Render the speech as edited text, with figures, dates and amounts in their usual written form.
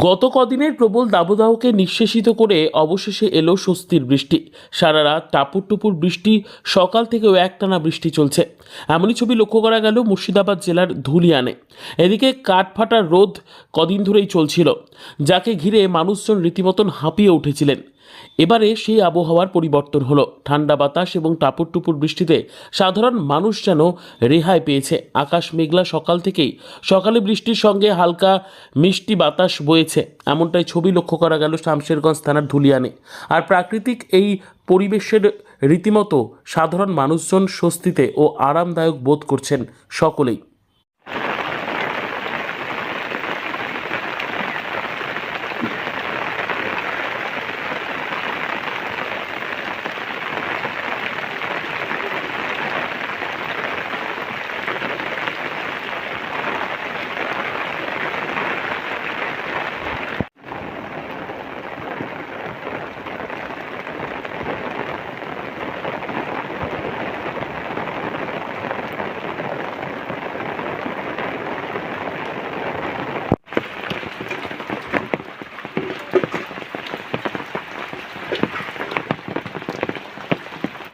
গত কদিনের প্রবল দাবদাহকে নিঃশেষিত করে অবশেষে এলো স্বস্তির বৃষ্টি। সারা রাত টাপুর টুপুর বৃষ্টি, সকাল থেকেও একটানা বৃষ্টি চলছে। এমনই ছবি লক্ষ্য করা গেল মুর্শিদাবাদ জেলার ধুলিয়ানে। এদিকে কাঠফাটা রোদ কদিন ধরেই চলছিল, যাকে ঘিরে মানুষজন রীতিমতন হাঁপিয়ে উঠেছিলেন। এবারে সেই আবহাওয়ার পরিবর্তন হলো। ঠান্ডা বাতাস এবং টাপুর টুপুর বৃষ্টিতে সাধারণ মানুষ যেন রেহাই পেয়েছে। আকাশ মেঘলা সকাল থেকেই, সকালে বৃষ্টির সঙ্গে হালকা মিষ্টি বাতাস বয়েছে, এমনটাই ছবি লক্ষ্য করা গেল শামশেরগঞ্জ থানার ধুলিয়ানে। আর প্রাকৃতিক এই পরিবেশের রীতিমতো সাধারণ মানুষজন স্বস্তিতে ও আরামদায়ক বোধ করছেন সকলেই।